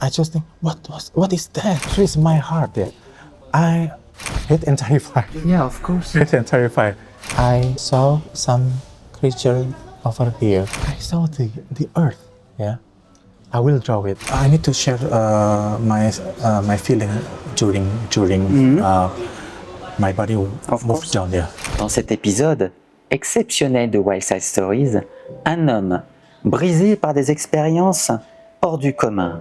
I just think, what is that? It is my heart there. I hate and terrified. Yeah, of course. Hate and terrified. I saw some creature over here. I saw the earth. Yeah. I will draw it. I need to share my feeling during my body moves down there. Dans cet épisode exceptionnel de Wild Side Stories, un homme brisé par des expériences hors du commun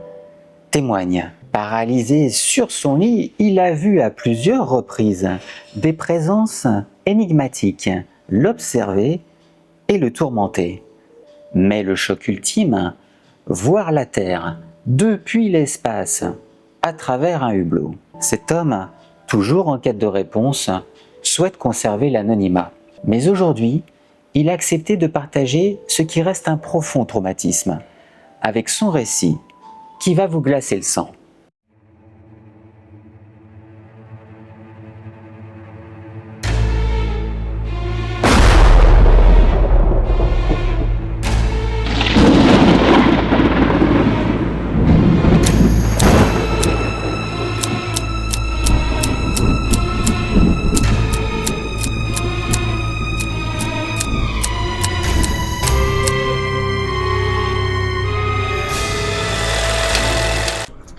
témoigne. Paralysé sur son lit, il a vu à plusieurs reprises des présences énigmatiques, l'observer et le tourmenter. Mais le choc ultime, voir la Terre depuis l'espace, à travers un hublot. Cet homme, toujours en quête de réponse, souhaite conserver l'anonymat. Mais aujourd'hui, il a accepté de partager ce qui reste un profond traumatisme, avec son récit qui va vous glacer le sang.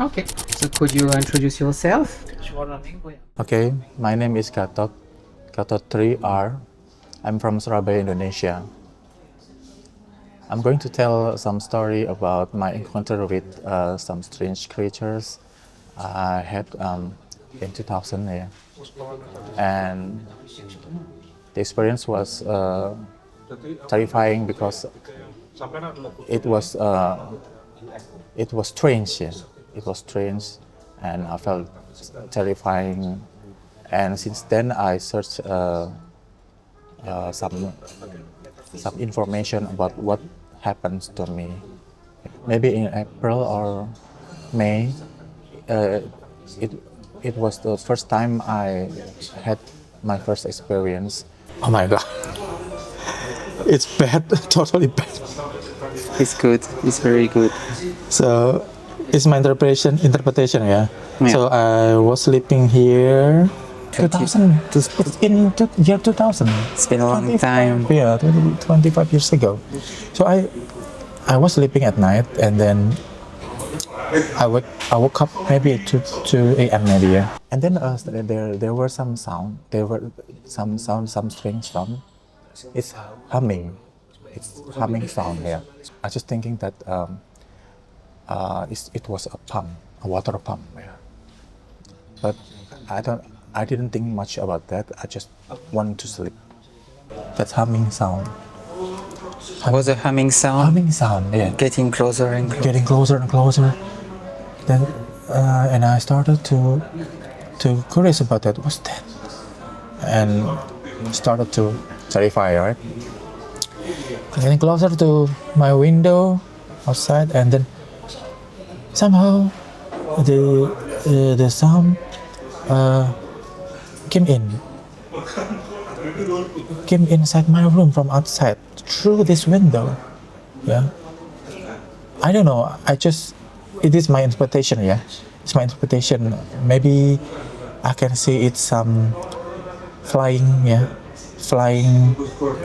Okay, so could you introduce yourself? Okay, my name is Gatot 3R. I'm from Surabaya, Indonesia. I'm going to tell some story about my encounter with some strange creatures I had in 2000. Yeah. And the experience was terrifying because it was strange. Yeah. It was strange, and I felt terrifying. And since then, I searched some information about what happens to me. Maybe in April or May, it was the first time I had my first experience. Oh my God, it's bad, totally bad. It's good, it's very good. So it's my interpretation, yeah. So I was sleeping here 2000. It's in year 2000. It's been a long time. Yeah, 25 years ago. So I was sleeping at night, and then I woke up maybe 2 a.m. maybe, yeah. And then there were some sound. There were some strange sound. It's humming. It's humming sound here. I was just thinking that it was a pump, a water pump. Yeah. But I didn't think much about that. I just wanted to sleep. That humming sound. Was a humming sound? Humming sound, yeah. Getting closer and closer. Getting closer and closer. Then, and I started to curious about that. What's that? And started to terrify, right? Getting closer to my window outside, and then somehow the sound came inside my room from outside through this window. Yeah, I don't know. It is my interpretation. Yeah, it's my interpretation. Maybe I can see it's some flying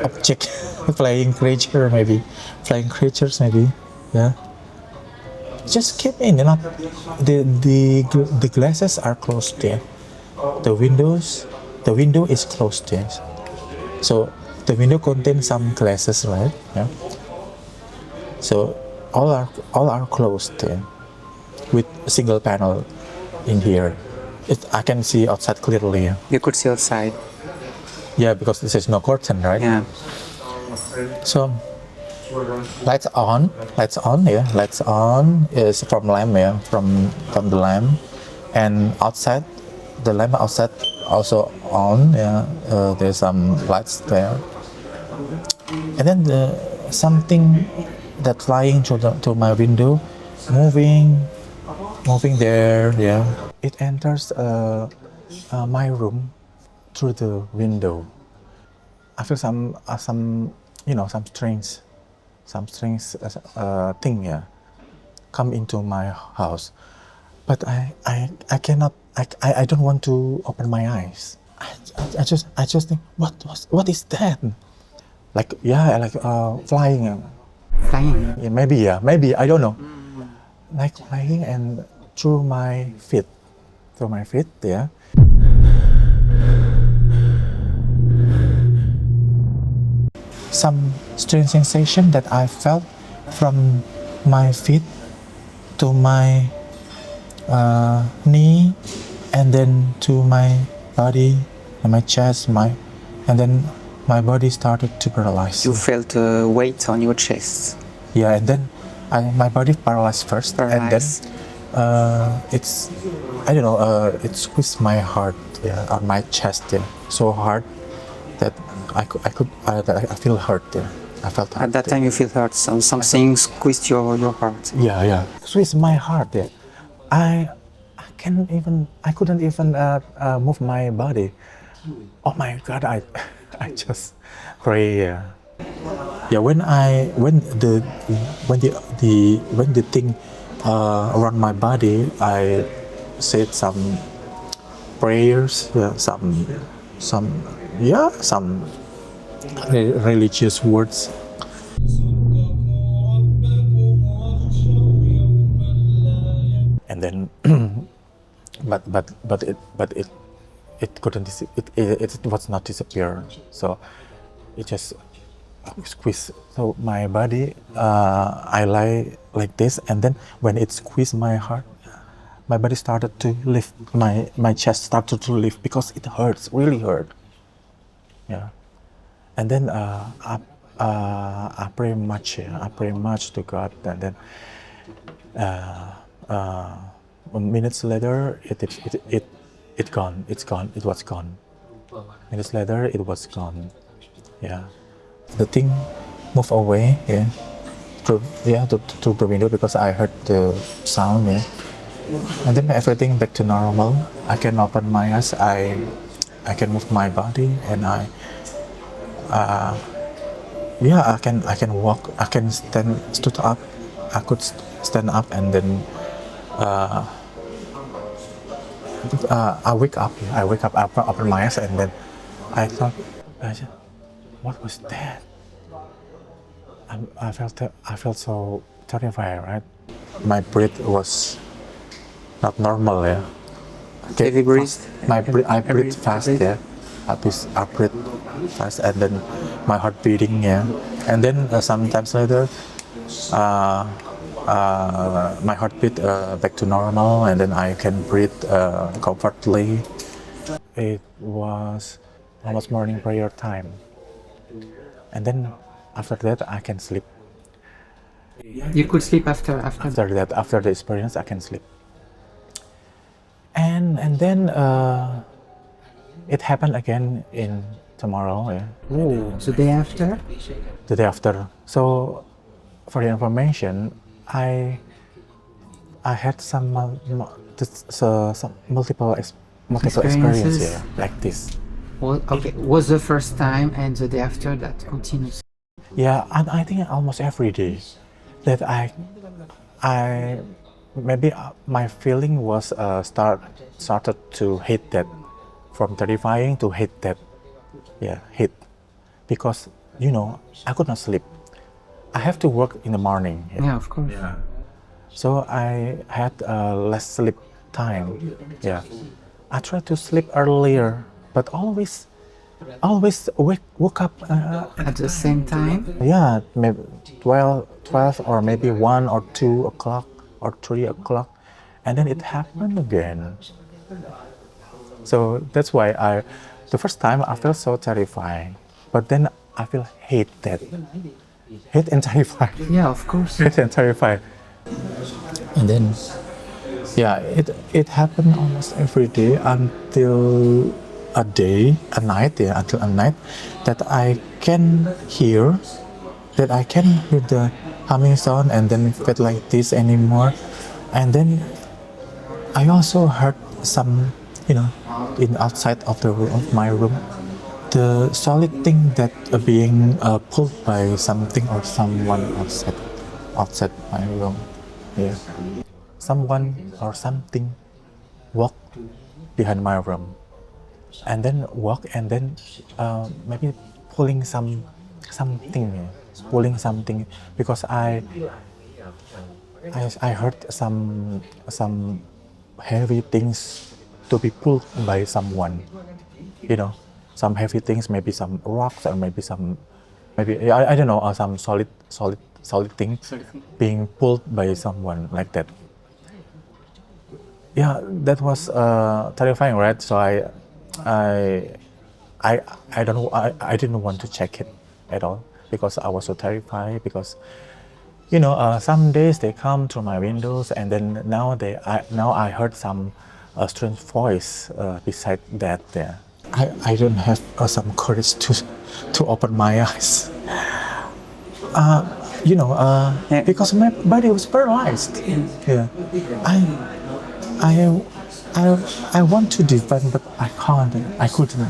object, flying creature maybe, flying creatures maybe. Yeah. Just came in, you know. The glasses are closed there. The window is closed there. So the window contains some glasses, right? Yeah. So all are closed there, with a single panel in here. I can see outside clearly. Yeah. You could see outside. Yeah, because this is no curtain, right? Yeah. So lights on, yeah. Lights on is from lamp, yeah, from the lamp, and outside, the lamp outside also on, yeah. There's some lights there, and then something that flying to my window, moving there, yeah. It enters my room through the window. I feel some strange thing, yeah. come into my house, but I cannot. I don't want to open my eyes. I just think, what is that? Like flying. Flying. Yeah, maybe I don't know. Like flying and through my feet, yeah. Some strange sensation that I felt from my feet to my knee, and then to my body and my chest, and then my body started to paralyze. You felt a weight on your chest. Yeah, and then my body paralyzed first, Paralyzed. and then it's I don't know. It squeezed my heart, yeah, on my chest, yeah, so hard that I feel hurt there. I felt hurt. At that time you feel hurt, something squeezed your heart. Yeah, squeezed my heart there. I couldn't even move my body. Oh my God! I just pray. Yeah, when the thing around my body, I said some prayers, some religious words. And then, but it couldn't it was not disappear. So it just squeezed. So my body, I lie like this, and then when it squeezed my heart, my body started to lift. My chest started to lift because it hurts, really hurt. Yeah, and then I pray much. I pray much to God, and then minutes later, it gone. It's gone. It was gone. Minutes later, it was gone. Yeah, the thing moved away. Yeah, through the window because I heard the sound. Yeah, and then everything back to normal. I can open my eyes. I can move my body, and I can walk. I can stood up. I could stand up, and then I wake up. I open my eyes, and then I thought, what was that? I felt so terrified. Right, my breath was not normal. Yeah. Okay. Heavy breath. I breathe fast. Yeah. I breathe fast, and then my heart beating. Yeah. And then sometimes later, my heartbeat back to normal, and then I can breathe comfortably. It was almost morning prayer time, and then after that I can sleep. You could sleep after After the experience, I can sleep. And then it happened again in tomorrow. Yeah. Oh, the day after? The day after. So, for your information, I had some multiple experiences, yeah, like this. Well, okay, was the first time and the day after that continues? Yeah, and I think almost every day that I maybe my feeling was started to hate that, from terrifying to hate that. Yeah, hate, because I could not sleep. I have to work in the morning. Yeah, of course. Yeah. So I had less sleep time. Yeah, I tried to sleep earlier, but always woke up At the same time? yeah, maybe 12 or maybe 1 or 2 o'clock or 3 o'clock, and then it happened again. So that's why the first time I felt so terrified, but then I feel hate and terrified. Yeah, of course. Hate and terrified. And then it happened almost every day until a night that I can hear the humming sound, and then it felt like this anymore. And then I also heard some, in outside of my room, the solid thing that being pulled by something or someone outside my room. Yeah. Someone or something walk behind my room, and then walk, and then maybe pulling something, pulling something, because I heard some heavy things to be pulled by someone, you know, some heavy things, maybe some rocks, or maybe I don't know, some solid thing being pulled by someone like that. Yeah, that was terrifying, right? So I I didn't want to check it at all, because I was so terrified, because some days they come through my windows, and then now I heard some strange voice beside that there. I don't have some courage to open my eyes. Because my body was paralyzed. Yeah, I I want to defend, but I can't. I couldn't.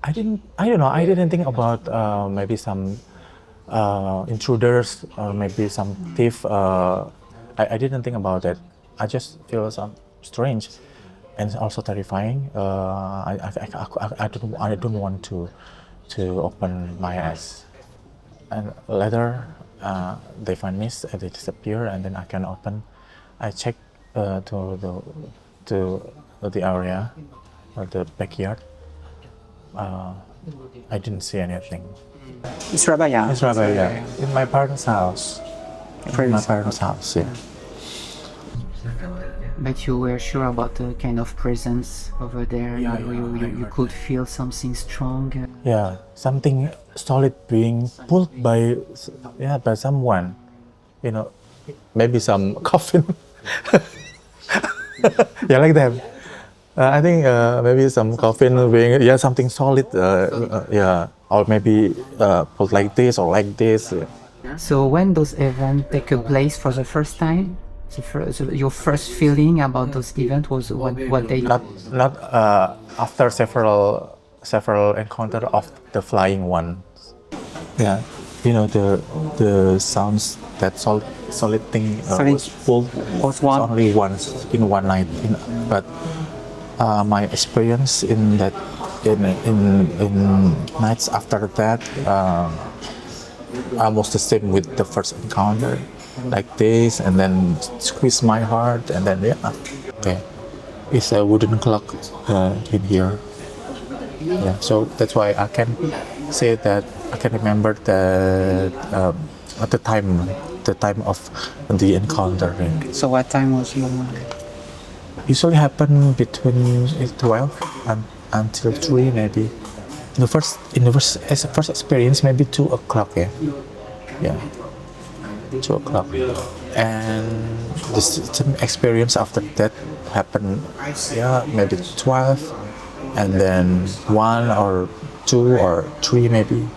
I don't know. I didn't think about maybe some intruders, or maybe some thief. I didn't think about that. I just feel some strange and also terrifying. I don't want to open my eyes. And later they vanish, they disappear, and then I can open. I check to the area or the backyard. I didn't see anything. Surabaya. It's rather, yeah, in my parents' house. In my parents' house, yeah. But you were sure about the kind of presence over there. Yeah, You could feel something strong. Yeah, something solid being pulled by someone. Maybe some coffin. Yeah, like that. I think maybe some coffin being, something solid. Or maybe pulled like this or like this. So when those events take place for the first time, your first feeling about those events was what they Not after several encounters of the flying ones. Yeah, the sounds, that solid thing was pulled was one. only once in one night. But my experience in that in nights after that almost the same with the first encounter, like this, and then squeeze my heart, and then okay, it's a wooden clock in here. Yeah, so that's why I can say that I can remember that at the time of the encounter. So what time was you? Usually happen between 12 until 3 maybe. In the first experience, maybe 2 o'clock. Yeah, 2 o'clock. And the same experience after that happened. Maybe 12, and then 1 or 2 or 3 maybe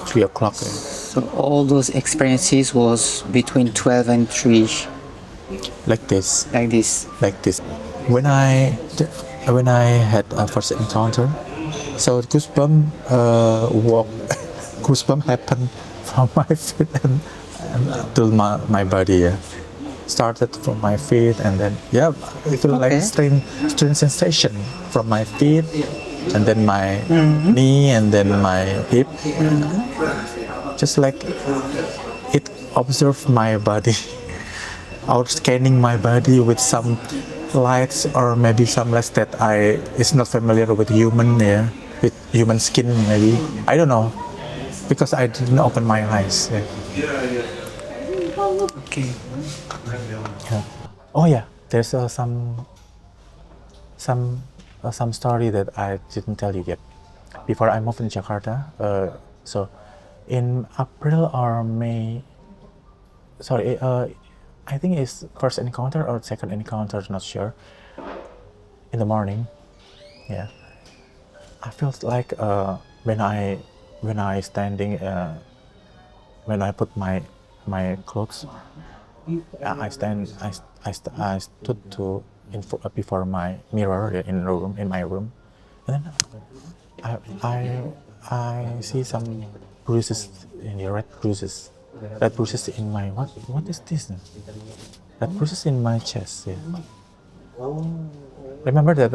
3 o'clock. So all those experiences was between 12 and 3. Like this. Like this. When I had a first encounter, so goosebump happened from my feet and to my body. Started from my feet, and then it feel like strange sensation from my feet, and then my knee, and then my hip. Just like it observed my body. Or scanning my body with some lights, or maybe some lights that is not familiar with human, with human skin maybe. I don't know, because I didn't open my eyes. Okay. Oh yeah, there's some story that I didn't tell you yet. Before I moved in Jakarta, so in April or May, I think it's first encounter or second encounter, not sure. In the morning, I felt like when I standing, when I put my clothes, I stood before my mirror in my room, and then I see some bruises, red bruises red bruises in my what is this? Red bruises in my chest. Yeah. Remember that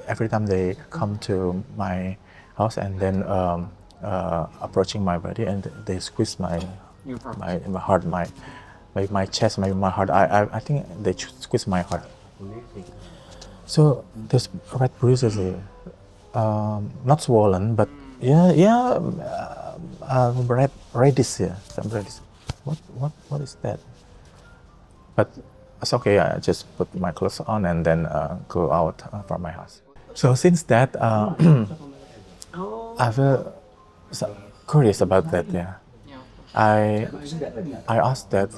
every time they come to my house and then approaching my body and they squeeze my heart, my chest, my heart. I think they squeeze my heart. So this red bruises, not swollen, but reddish, yeah, some reddish. What is that? But it's okay. I just put my clothes on and then go out from my house. So since that, I feel curious about that. Yeah, I asked that.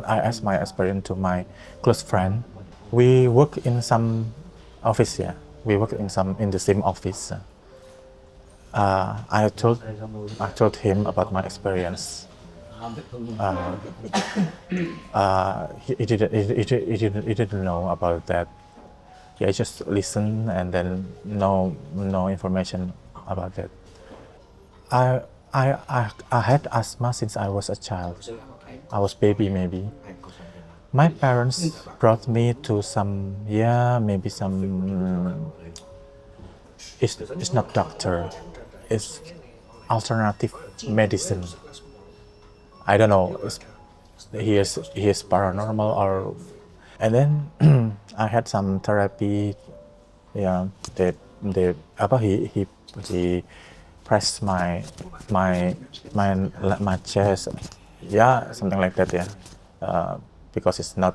I asked my experience to my close friend. We work in some office. Yeah, we work in the same office. I told him about my experience. He didn't know about that. Yeah, just listen and then no information about that. I had asthma since I was a child. I was baby maybe. My parents brought me to some maybe some. It's not doctor. It's alternative medicine. I don't know. He is paranormal or, and then I had some therapy. Yeah, he pressed my chest. Yeah, something like that. Yeah, because it's not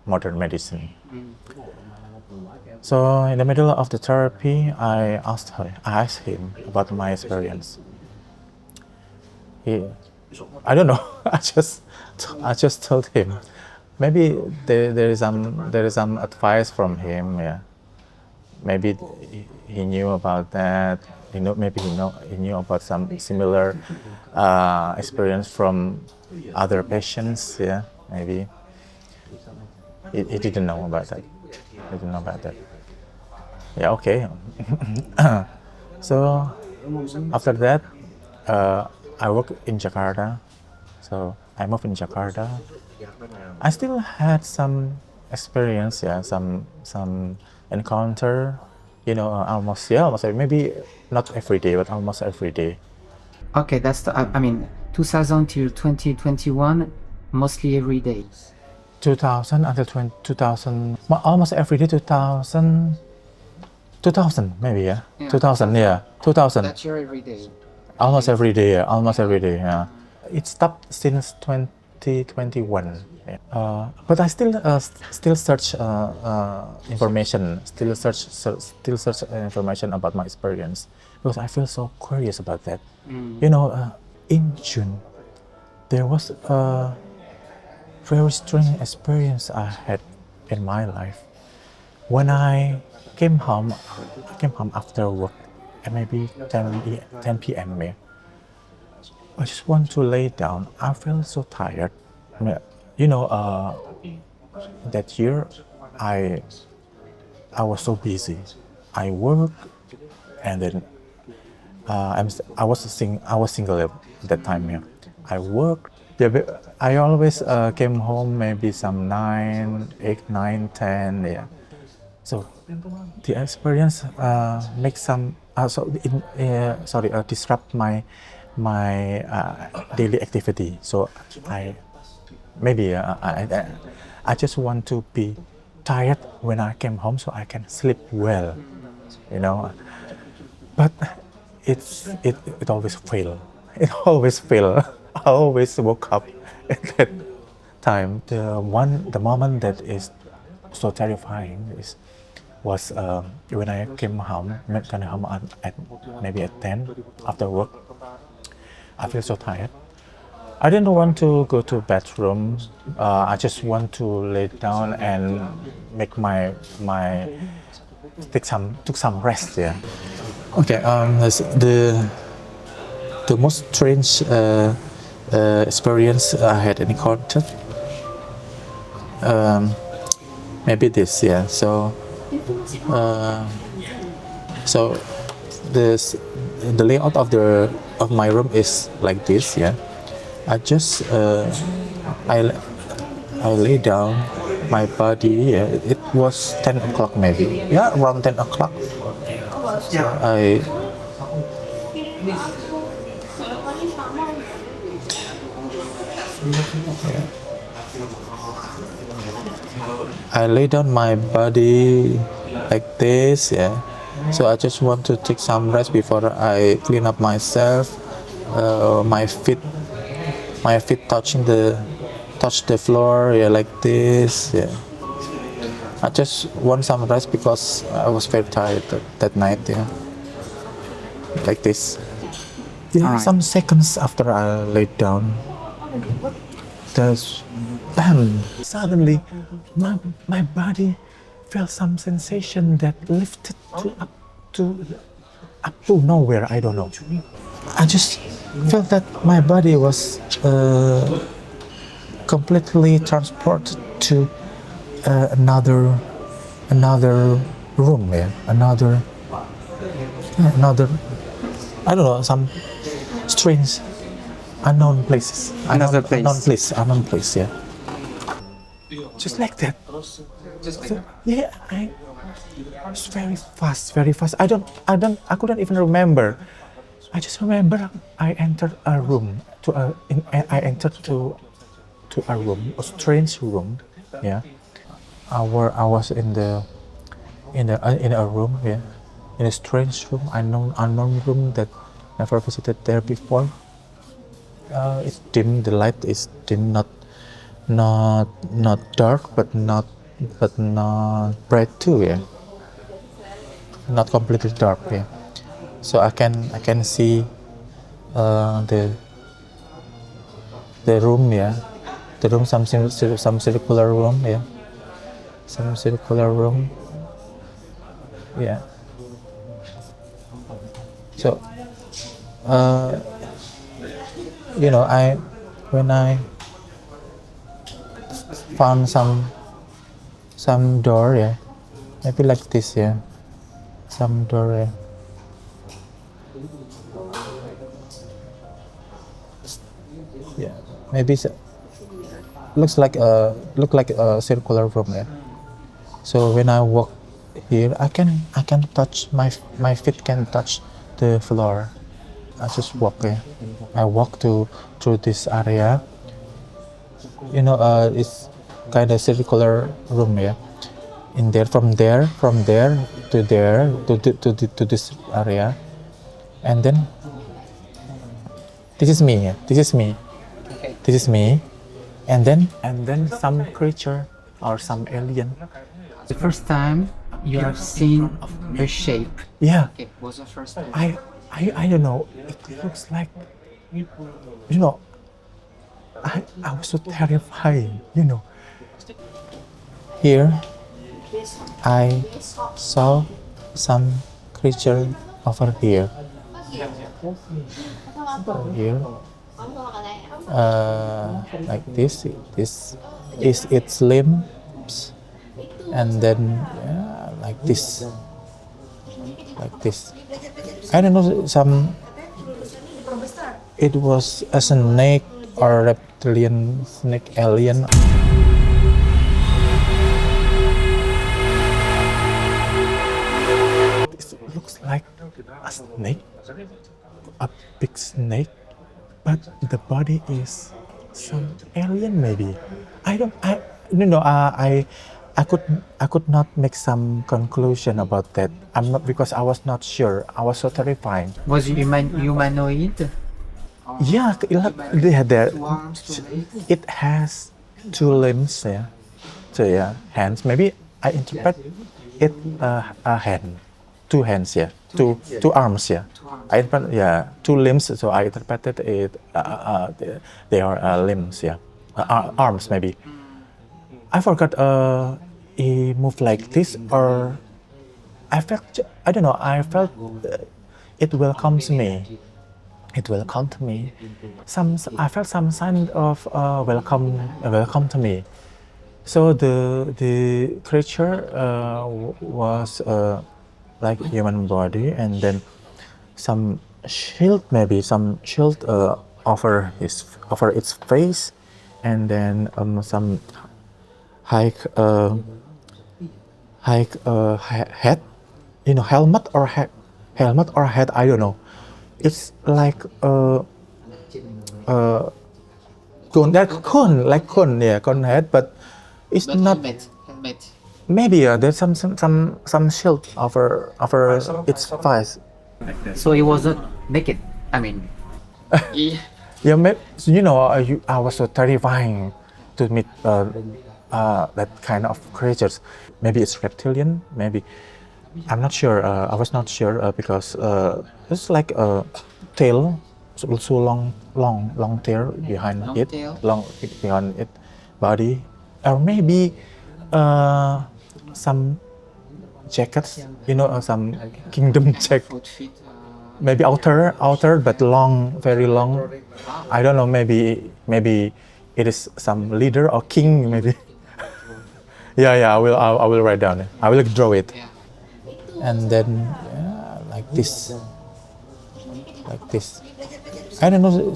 modern medicine. So in the middle of the therapy, I asked him about my experience. I don't know. I just told him. Maybe there is some advice from him. Yeah. Maybe he knew about that. Maybe he knew about some similar experience from other patients. Yeah. Maybe he didn't know about that. He didn't know about that. Yeah. Okay. So after that, I work in Jakarta. So I moved in Jakarta. I still had some experience, yeah, some encounter, almost maybe not every day, but almost every day. Okay, that's I mean 2000 till 2021, mostly every day. 2000 until 2000, almost every day. 2000 maybe, yeah. 2000, yeah, 2000. That's your every day. Almost every day, yeah. Almost every day, yeah. It stopped since 2021. Yeah. But I still search information, still search information about my experience because I feel so curious about that. In June, there was a very strange experience I had in my life. When I came home after work at maybe 10 p.m. Yeah. I just want to lay down. I feel so tired. That year I was so busy. I worked and then I was single at that time. Yeah. I worked. Yeah, I always came home maybe some 8, 9, 10. Yeah. So the experience makes some disrupt my daily activity. So I just want to be tired when I came home so I can sleep well, But it always fail. It always fail. I always woke up at that time. The moment that is so terrifying was when I came home at maybe at 10 after work. I feel so tired. I didn't want to go to bathroom. I just want to lay down and make took some rest. Yeah. Okay. The most strange experience I had encountered. Maybe this. Yeah. So the layout of my room is like this. Yeah. I just I lay down my body. It was 10 o'clock maybe. Yeah, around 10 o'clock. So I lay down my body like this, yeah. So I just want to take some rest before I clean up myself. My feet touch the floor, yeah, like this, yeah. I just want some rest because I was very tired that night, yeah. Like this. Yeah, Alright. some seconds after I laid down, there's bam! Suddenly, my body felt some sensation that lifted up to nowhere. I don't know. I just felt that my body was completely transported to another room. Yeah, another. I don't know, some strange, unknown places. Another place. Unknown place. Yeah. Just like that. Yeah, it's very fast. I couldn't even remember. I just remember I entered a room I entered to a room, a strange room. Yeah, I was in a room. Yeah, in a strange room, unknown room that never visited there before. It's dim. The light is dim, not dark, but not bright too. Yeah, not completely dark. Yeah, so I can see the room. Yeah, the room, some circular room. Yeah, some circular room. Yeah. So, when I found some door, yeah, maybe like this, yeah, some door, yeah. Yeah, maybe looks like a circular room, yeah. So when I walk here, I can touch my feet can touch the floor. I just walk, yeah. I walk through this area. It's kind of circular room, yeah. In there, from there to there to this area, and then this is me. Yeah. This is me. Okay. This is me, and then some creature or some alien. The first time you have seen a shape. Yeah. Okay, was the first time. I don't know. It looks like, I was so terrified, Here, I saw some creature over here. Here, like this. This is its limbs, and then like this. I don't know, it was a snake or reptilian snake alien. It looks like a snake, a big snake, but the body is some alien maybe. I could not make some conclusion about that. I'm not, because I was not sure. I was so terrified. Was it humanoid? Yeah, it has two limbs, yeah. So yeah, hands. Maybe I interpret it a hand, two hands, yeah. Two arms, yeah. I interpret, yeah, two limbs. So I interpreted it. They are limbs, yeah. Arms maybe. I forgot. He moved like this, or I felt. I don't know. I felt it welcomes me. It welcomed me. I felt some sign of welcome to me. So the creature was like human body, and then some shield, maybe some shield over its face, and then some hike head, helmet or head, I don't know. It's like cone, yeah, cone head, but it's not. Helmet. Maybe there's some shield over its face. So he wasn't naked. I mean, Yeah, I was so terrifying to meet that kind of creatures. Maybe it's reptilian. Maybe I'm not sure. I was not sure because it's like a tail, so long tail behind Long it, tail. long behind it body, or maybe some jackets. Some kingdom jacket. outfit. Maybe outer, but long, very long. I don't know. Maybe it is some leader or king. Maybe. Yeah. I will write down. I will draw it. Yeah. And then like this. I don't know.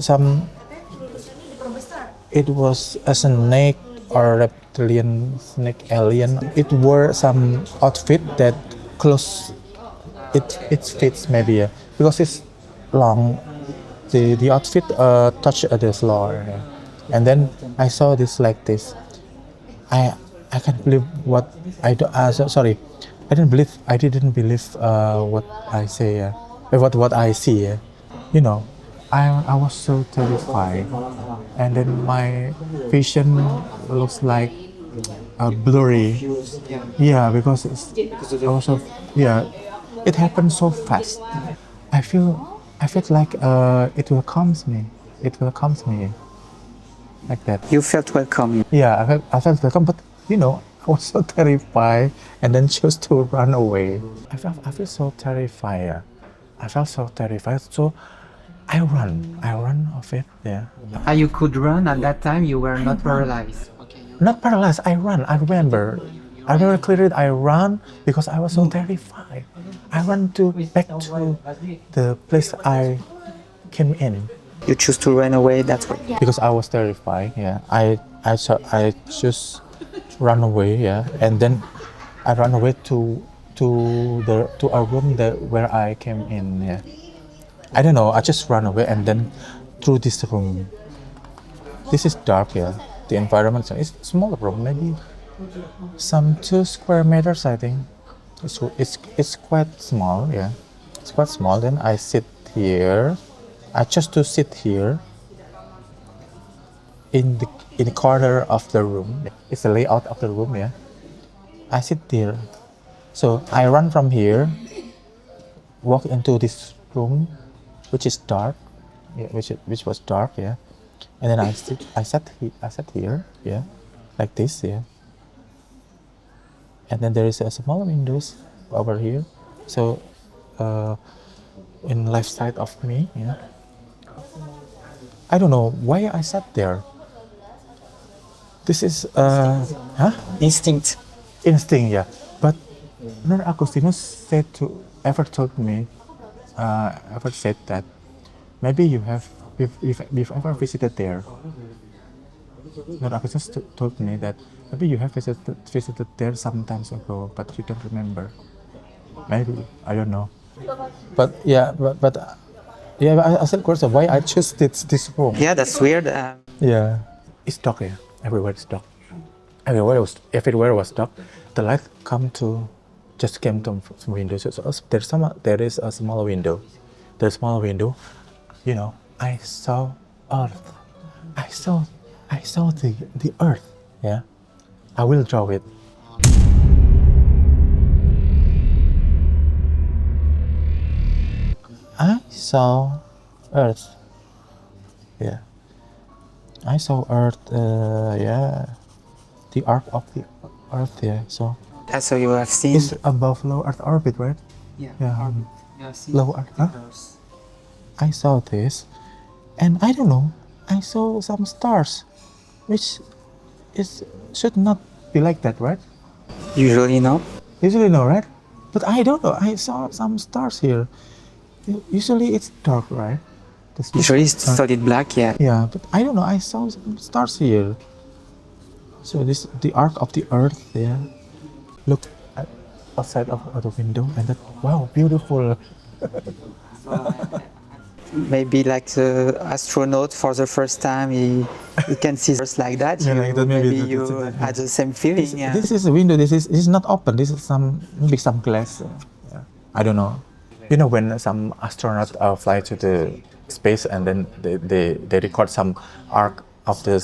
It was a snake or reptilian snake alien. It wore some outfit that close. It fits maybe because it's long. The outfit touched the floor, and then I saw this like this. I can't believe what I do. Sorry, I didn't believe what I say. What I see. I was so terrified, and then my vision looks like blurry. Yeah, because I was so, yeah. It happened so fast. I feel like it will come to me. It will come to me like that. You felt welcome. Yeah, I felt welcome, but I was so terrified, and then chose to run away. I feel so terrified. I felt so terrified, so I run of it. Yeah. You could run at that time. You were not paralyzed. Okay. Not paralyzed. I run. I remember clearly. I run because I was so terrified. I run back to the place I came in. You choose to run away that way. Because I was terrified. Yeah, I just run away. Yeah, and then I run away to a room where I came in. Yeah, I don't know. I just run away and then through this room. This is dark. Yeah, the environment is small room, maybe some 2 square meters. I think it's quite small. Yeah, it's quite small. Then I sit here. I just to sit here in the corner of the room. It's the layout of the room. Yeah, I sit there. So I run from here, walk into this room, which is dark. Yeah, which was dark. Yeah, and then I sat here. Yeah, like this. Yeah, and then there is a small windows over here. So in left side of me. Yeah. I don't know why I sat there. This is Instinct. instinct, yeah. But Nur Agustinus ever said that maybe you've ever visited there. Nur Agustinus told me that maybe you have visited there some times ago, but you don't remember. Maybe, I don't know. But yeah, I still question why I chose this room. Yeah, that's weird. Yeah, it's dark here. Everywhere is dark. Everywhere was dark. The light just came from windows. So there is a small window. The small window, I saw earth. I saw the earth. Yeah, I will draw it. I saw earth. Yeah. I saw earth. Yeah. The arc of the earth. Yeah. So So you have seen. it's above low earth orbit, right? Yeah. Yeah. Yeah, see Low earth. Huh? I saw this, and I don't know. I saw some stars, which should not be like that, right? Usually, no. Usually no, right? But I don't know. I saw some stars here. Usually it's dark, right? Usually it's solid black, yeah. Yeah, but I don't know. I saw some stars here. So this the arc of the earth there. Look at outside of the window, and that wow, beautiful. Maybe like the astronaut for the first time, he can see Earth like that. Yeah, like that, maybe you had the same feeling. Yeah. This is a window. This is not open. This is maybe some glass. Yeah. I don't know. You know when some astronauts fly to the space and then they record some arc of the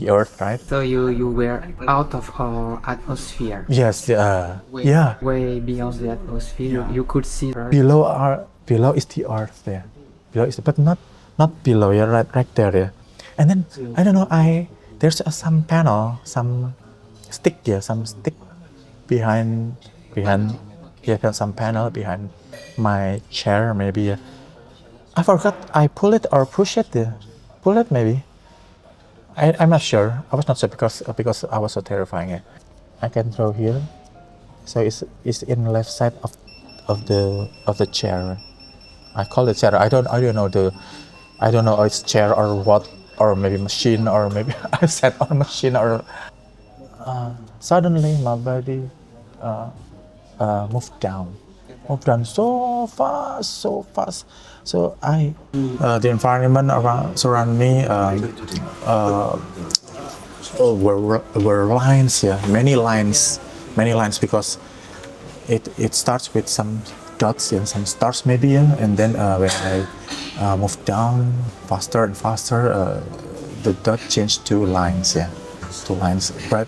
Earth, right? So you were out of our atmosphere. Yes. Yeah. Way beyond the atmosphere. You could see Earth. Below is the Earth there. Below is but not below. Yeah, right there. Yeah. And then I don't know. There's some panel, some stick. Yeah, some stick behind. Yeah, there's some panel behind my chair. Maybe. I forgot. I pull it or push it. Pull it maybe. I'm not sure. I was not sure because I was so terrifying. Yeah. I can throw here. So it's in the left side of the chair. I call it chair. I don't know it's chair or what, or maybe machine, or maybe I sat on a machine, or suddenly my body moved down so fast. So the environment surround me were lines, yeah, many lines because it starts with some dots and some stars maybe, yeah, and then when I moved down faster and faster, the dot changed to lines, yeah, red,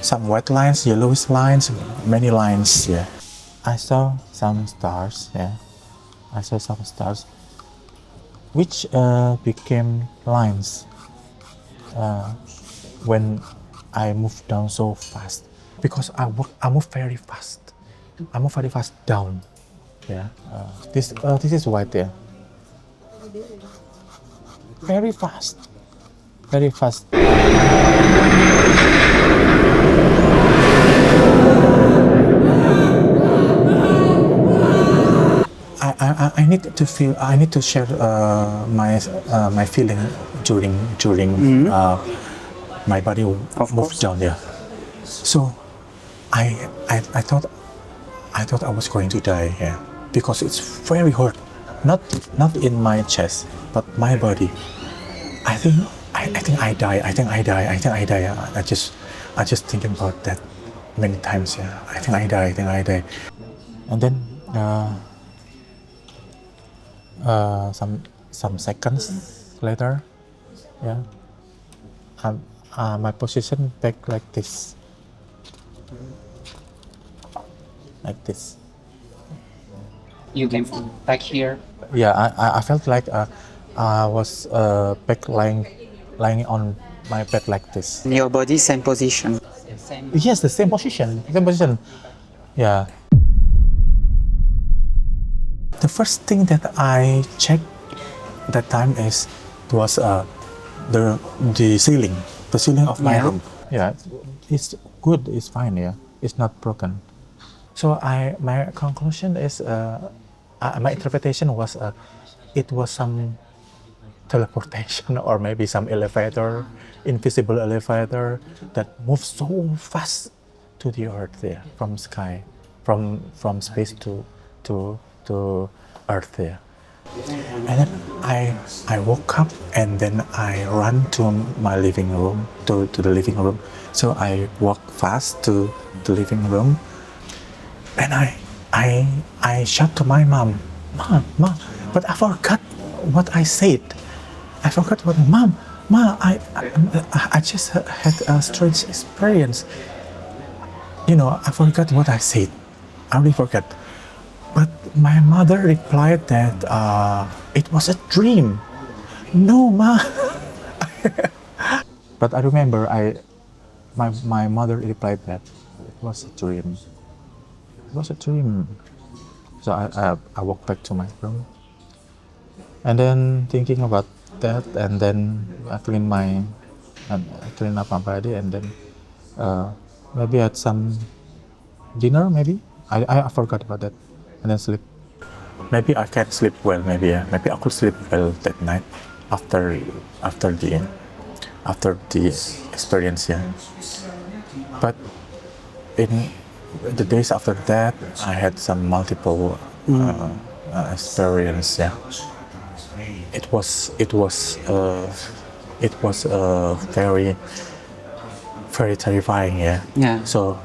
some white lines, yellowish lines, many lines, yeah. I saw some stars, yeah. I saw some stars, which became lines when I moved down so fast, because I move very fast. I move very fast down. Yeah, this is white there. Very fast, very fast. I need to feel. I need to share my feeling during my body moved down there. So I thought I was going to die here, because it's very hurt. Not in my chest, but my body. I think I die. I think I die. I just thinking about that many times. Yeah, I think I die. And then some seconds later, yeah, my position back like this. You came back here. Yeah, I felt like I was back lying on my bed like this. In your body, same position. Yes, the same position. Yeah. The first thing that I checked that time was the ceiling of my room. Yeah, it's good. It's fine. Yeah, it's not broken. So my conclusion is my interpretation was it was some teleportation, or maybe some elevator, invisible elevator that moves so fast to the earth there, from sky, from space to earth there. And then I woke up, and then I ran to my living room, to the living room. So I walked fast to the living room, and I shout to my mom, but I forgot what I said. I forgot what, Mom, I just had a strange experience. You know, I forgot what I said. I really forgot. But my mother replied that it was a dream. No, Ma. But I remember my mother replied that it was a dream. It was a dream. So I walked back to my room, and then thinking about that, and then I clean up my body, and then maybe had some dinner. Maybe I forgot about that, and then sleep. maybe I can sleep well. Maybe maybe I could sleep well that night after the experience. Yeah, but in the days after that, I had some multiple experience. Yeah, it was very very terrifying. Yeah. Yeah. So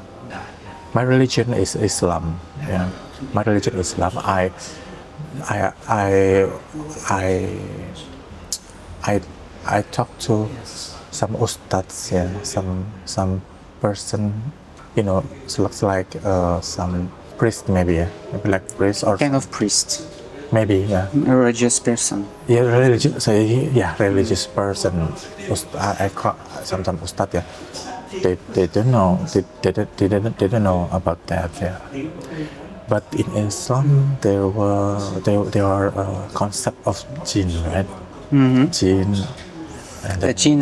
my religion is Islam. Yeah, my religion is Islam. I talked to some ustads, yeah, some person, you know, so looks like some priest maybe, yeah, maybe like priest or Kind of priest, maybe, yeah, a religious person. yeah, religious, so yeah, religious person. I call sometimes ustad, yeah. They don't know, they don't know about that, yeah. But in Islam, there are concept of jinn, right? Jinn. And the Jinn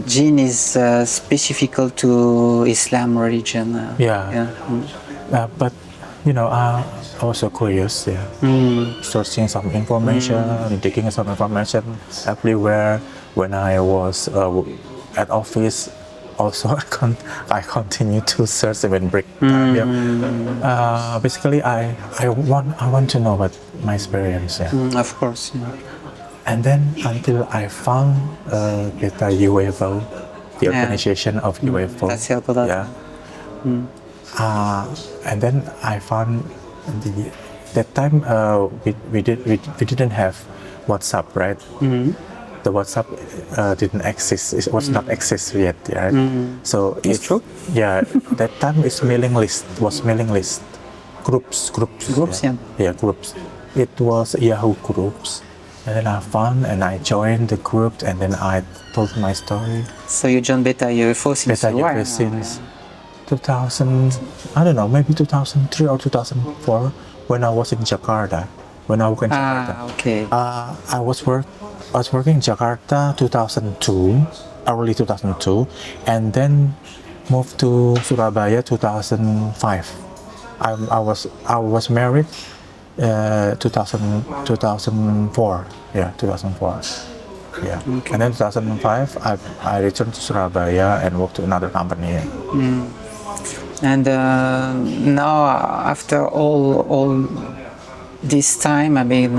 Jinn is specific to Islam religion. Yeah. But you know, I was so curious, yeah. Searching some information, digging some information everywhere. When I was at office, also I continue to search even break time. Yeah. Basically, I want to know about my experience. Yeah. Of course. Yeah. And then until I found the UFO, the organization of UFO. That's helpful. That. Yeah. And then I found that time we didn't have WhatsApp, right? The WhatsApp didn't exist. It was not exist yet, right? So it's true. Yeah, that time it's mailing list. Groups. Yeah, groups. It was Yahoo groups. And then I found and I joined the group and then I told my story. So you joined Beta UFO since Beta UFO since 2000, I don't know, maybe 2003 or 2004 when I was in Jakarta. Okay. I was working in Jakarta 2002, early 2002, and then moved to Surabaya 2005. I was married 2004. Yeah, 2004. Yeah. Okay. And then 2005 I returned to Surabaya and worked to another company. And now after all this time, I mean,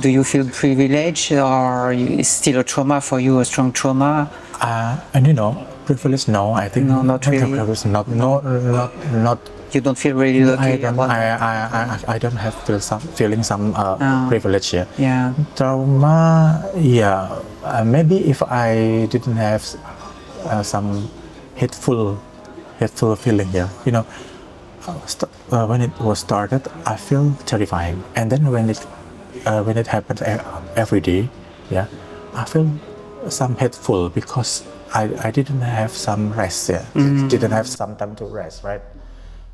do you feel privileged, or is still a trauma for you, a strong trauma? And you know, privilege? No, I think no, not really. Privilege, not. You don't feel really lucky. I don't have feeling some privilege here. Yeah. Trauma, yeah. Maybe if I didn't have some hateful feeling, yeah. You know, when it was started, I feel terrifying, and then when it happens every day, yeah, I feel some hateful because I didn't have some rest, yeah. Didn't have some time to rest, right?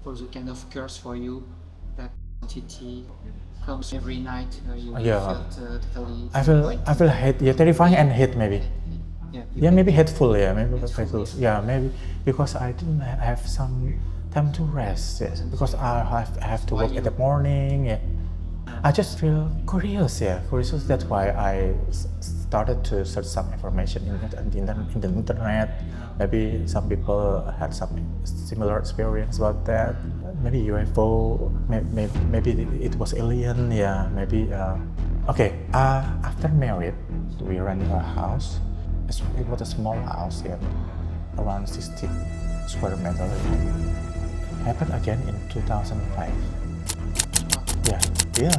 Was a kind of curse for you that entity comes every night. You felt totally. I feel hate, yeah, terrifying and hate maybe. Yeah, maybe hateful, yeah, maybe hateful, yeah, maybe because I didn't have some time to rest, yes, because I have to work in the morning. Yeah. I just feel curious, yeah, curious. That's why I started to search some information in the internet. Maybe some people had some similar experience about that. Maybe UFO, maybe it was alien, yeah, maybe. Okay, after married, we rented a house. It was a small house, yeah, around 60 square meters. It happened again in 2005. Yeah.